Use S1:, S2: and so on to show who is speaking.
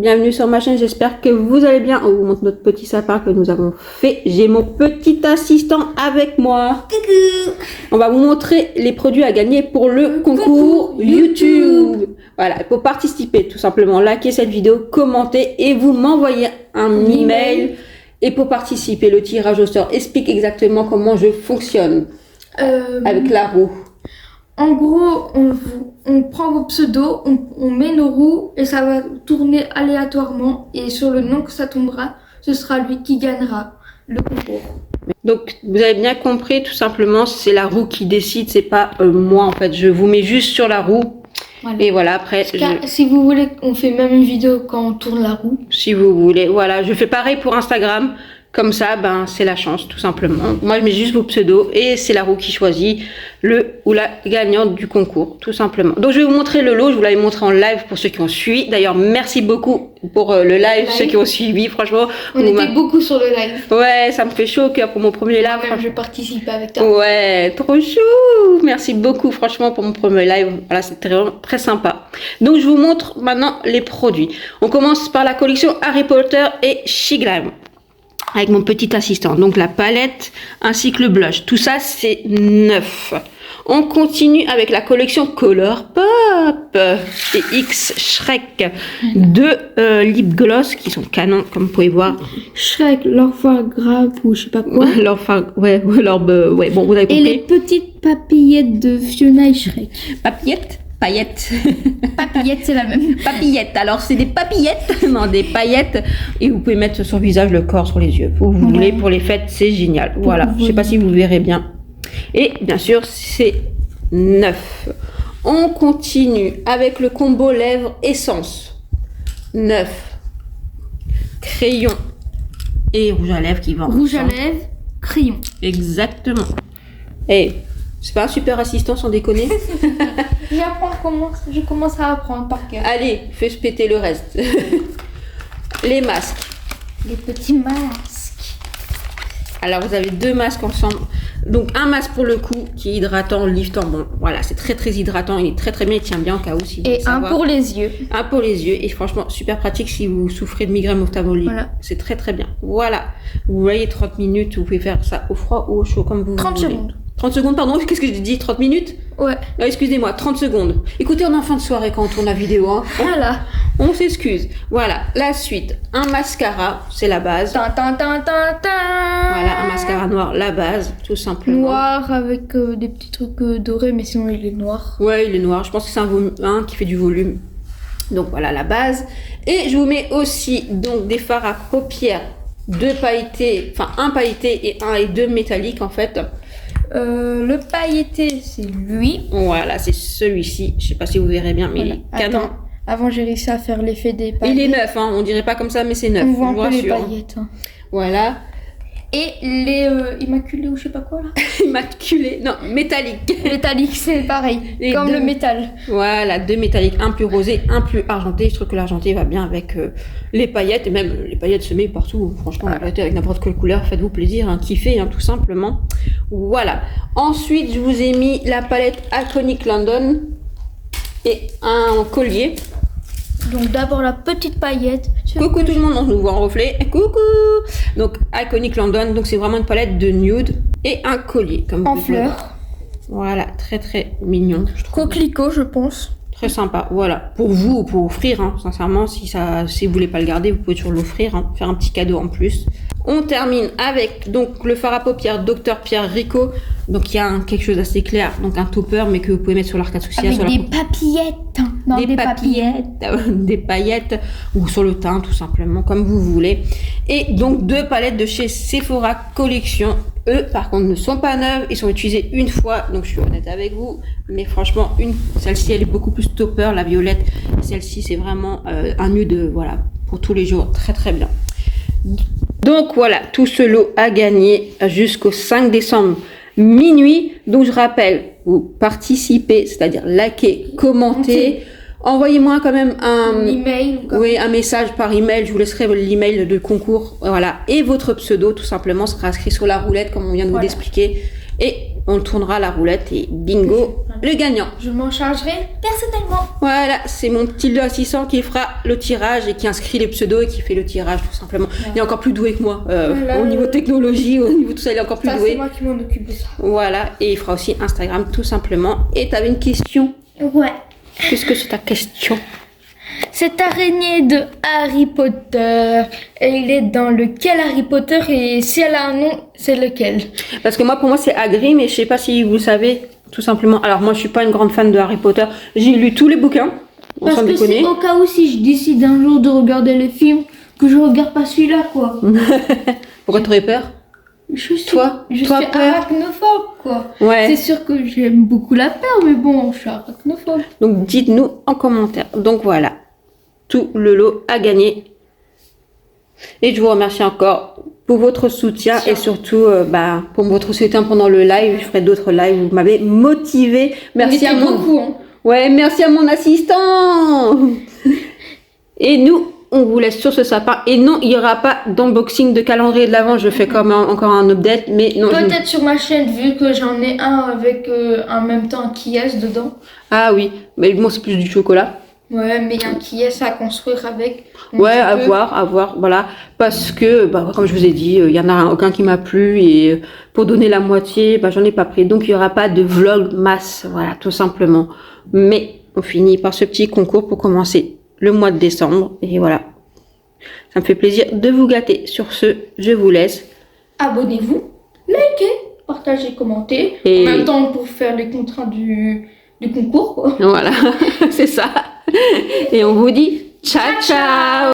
S1: bienvenue sur ma chaîne, j'espère que vous allez bien. On vous montre notre petit sapin que nous avons fait. J'ai mon petit assistant avec moi.
S2: Coucou.
S1: On va vous montrer les produits à gagner pour le concours YouTube. Voilà, pour participer tout simplement, likez cette vidéo, commentez et vous m'envoyez un email. Et pour participer, le tirage au sort explique exactement comment je fonctionne avec la roue.
S2: En gros, on prend vos pseudos, on met nos roues et ça va tourner aléatoirement. Et sur le nom que ça tombera, ce sera lui qui gagnera le concours.
S1: Donc, vous avez bien compris, tout simplement, c'est la roue qui décide, c'est pas moi en fait. Je vous mets juste sur la roue. Voilà. Et voilà, après...
S2: Si vous voulez, on fait même une vidéo quand on tourne la roue.
S1: Si vous voulez, voilà. Je fais pareil pour Instagram. Comme ça, ben, c'est la chance, tout simplement. Moi, je mets juste vos pseudos et c'est la roue qui choisit le ou la gagnante du concours, tout simplement. Donc, je vais vous montrer le lot. Je vous l'avais montré en live pour ceux qui ont suivi. D'ailleurs, merci beaucoup pour le live, ceux qui ont suivi. Franchement,
S2: on était beaucoup sur le live.
S1: Ouais, ça me fait chaud au cœur pour mon premier live.
S2: Moi-même, je participe avec toi.
S1: Ouais, trop chou. Merci beaucoup, franchement, pour mon premier live. Voilà, c'était vraiment très sympa. Donc, je vous montre maintenant les produits. On commence par la collection Harry Potter et Shiglam. Avec mon petit assistant. Donc la palette ainsi que le blush. Tout ça, c'est neuf. On continue avec la collection Color Pop et X Shrek. Deux lip gloss qui sont canons, comme vous pouvez voir.
S2: Shrek, l'enfant grave ou je sais pas quoi.
S1: Ouais, bon, vous avez compris.
S2: Et les petites papillettes de Fiona et Shrek.
S1: Papillettes? Paillettes.
S2: Papillettes, c'est la même.
S1: Papillettes. Alors, c'est des papillettes, non, des paillettes. Et vous pouvez mettre sur le visage, le corps, sur les yeux. Vous voulez pour les fêtes, c'est génial. Voilà. Je sais pas si vous verrez bien. Et bien sûr, c'est neuf. On continue avec le combo lèvres essence. Neuf. Crayon et rouge à lèvres qui vont ensemble.
S2: Rouge à lèvres, crayon.
S1: Exactement. Et c'est pas un super assistant sans déconner.
S2: Je commence à apprendre par cœur.
S1: Allez, fais péter le reste. Les masques.
S2: Les petits masques.
S1: Alors vous avez deux masques ensemble. Donc un masque pour le cou qui est hydratant, liftant. Bon, voilà, c'est très très hydratant. Il est très très bien, il tient bien au cas où si vous
S2: Et un pour les yeux.
S1: Un pour les yeux et franchement super pratique si vous souffrez de migraine ophtalmologique. Voilà. C'est très très bien. Voilà. Vous voyez 30 minutes, vous pouvez faire ça au froid ou au chaud comme vous
S2: 30
S1: voulez.
S2: 30 secondes.
S1: 30 secondes, pardon, qu'est-ce que j'ai dit? 30 minutes?
S2: Ouais.
S1: Non, excusez-moi, 30 secondes. Écoutez, on est en fin de soirée quand on tourne la vidéo. Hein.
S2: Voilà.
S1: On s'excuse. Voilà, la suite. Un mascara, c'est la base. Voilà, un mascara noir, la base, tout simplement.
S2: Noir avec des petits trucs dorés, mais sinon il est noir.
S1: Ouais, il est noir. Je pense que c'est un qui fait du volume. Donc voilà, la base. Et je vous mets aussi donc des fards à paupières, deux pailletés, enfin un pailleté et deux métalliques en fait.
S2: Le pailleté, c'est lui.
S1: Voilà, c'est celui-ci. Je sais pas si vous verrez bien, mais
S2: voilà.
S1: il est canon.
S2: Attends, avant j'ai réussi à faire l'effet des paillettes.
S1: Il est neuf, hein. On dirait pas comme ça, mais c'est neuf.
S2: On voit un peu les paillettes. Hein.
S1: Voilà.
S2: Et les immaculés ou je sais pas quoi là.
S1: Immaculés, non, métalliques.
S2: Métalliques, c'est pareil, et comme le métal.
S1: Voilà, deux métalliques, un plus rosé, un plus argenté. Je trouve que l'argenté va bien avec les paillettes, et même les paillettes se mettent partout. Franchement, la paillette avec n'importe quelle couleur, faites-vous plaisir, hein, kiffez, hein, tout simplement. Voilà. Ensuite, je vous ai mis la palette Iconic London et un collier.
S2: Donc d'abord la petite paillette.
S1: Coucou tout le monde, on nous voit en reflet. Coucou. Donc Iconic London, donc c'est vraiment une palette de nude et un collier comme
S2: en fleurs.
S1: Voilà, très très mignon.
S2: Coquelicot, je pense.
S1: Très sympa. Voilà, pour vous ou pour offrir. Hein. Sincèrement, si vous voulez pas le garder, vous pouvez toujours l'offrir, hein. Faire un petit cadeau en plus. On termine avec donc le fard à paupières Dr Pierre Rico. Donc il y a quelque chose d'assez clair, donc un topper, mais que vous pouvez mettre sur l'arcade sourcilière.
S2: Avec des papillettes. Non,
S1: des papillettes, des paillettes ou sur le teint tout simplement, comme vous voulez. Et donc deux palettes de chez Sephora Collection. Eux, par contre, ne sont pas neuves. Ils sont utilisés une fois, donc je suis honnête avec vous. Mais franchement, celle-ci, elle est beaucoup plus topper, la violette. Celle-ci, c'est vraiment un nude, voilà, pour tous les jours. Très, très bien. Donc voilà, tout ce lot à gagner jusqu'au 5 décembre minuit. Donc je rappelle, vous participez, c'est-à-dire likez, commentez. Envoyez-moi quand même un
S2: email.
S1: Oui, un message par email. Je vous laisserai l'email de concours. Voilà. Et votre pseudo, tout simplement, sera inscrit sur la roulette, comme on vient de vous l'expliquer. Et on tournera la roulette et bingo, le gagnant.
S2: Je m'en chargerai personnellement.
S1: Voilà, c'est mon petit assistant qui fera le tirage et qui inscrit les pseudos et qui fait le tirage tout simplement.
S2: Ouais.
S1: Il est encore plus doué que moi.
S2: Voilà.
S1: Au niveau technologie, au niveau tout ça, il est encore plus
S2: Ça,
S1: doué.
S2: c'est moi qui m'en occupe de ça.
S1: Voilà, et il fera aussi Instagram tout simplement. Et tu avais une question.
S2: Ouais.
S1: Qu'est-ce que c'est ta question?
S2: Cette araignée de Harry Potter, elle est dans lequel Harry Potter et si elle a un nom, c'est lequel?
S1: Parce que moi, pour moi, c'est Hagrid, mais je sais pas si vous le savez, tout simplement. Alors moi, je suis pas une grande fan de Harry Potter. J'ai lu tous les bouquins. On
S2: Parce
S1: s'en
S2: que
S1: déconner.
S2: c'est au cas où si je décide un jour de regarder les films, que je regarde pas celui-là, quoi.
S1: Pourquoi t'aurais peur?
S2: Je suis,
S1: Toi
S2: je
S1: Toi,
S2: suis
S1: peur
S2: arachnophobe, quoi.
S1: Ouais.
S2: C'est sûr que j'aime beaucoup la peur, mais bon, je suis arachnophobe.
S1: Donc dites-nous en commentaire. Donc voilà, tout le lot à gagner. Et je vous remercie encore pour votre soutien et surtout pour votre soutien pendant le live. Je ferai d'autres lives. Vous m'avez motivé. Merci
S2: On
S1: à
S2: était
S1: mon
S2: beaucoup, hein.
S1: Ouais, merci à mon assistant. Et nous, on vous laisse sur ce sapin. Et non, il n'y aura pas d'unboxing de calendrier de l'Avent. Je fais comme encore un update, mais non.
S2: Peut-être sur ma chaîne, vu que j'en ai un avec en même temps un Kies dedans.
S1: Ah oui, mais bon, c'est plus du chocolat.
S2: Ouais, mais il y a un Kies à construire avec. Donc
S1: Ouais,
S2: tu
S1: à
S2: peux-
S1: voir, voilà. Parce que, comme je vous ai dit, il y en a aucun qui m'a plu et pour donner la moitié, j'en ai pas pris. Donc, il y aura pas de vlog masse, voilà, tout simplement. Mais on finit par ce petit concours pour commencer le mois de décembre. Et voilà. Ça me fait plaisir de vous gâter. Sur ce, je vous laisse.
S2: Abonnez-vous, likez, partagez, commentez.
S1: Et-
S2: En même temps pour faire les contrats du concours, quoi.
S1: Voilà, c'est ça. Et on vous dit ciao, ciao.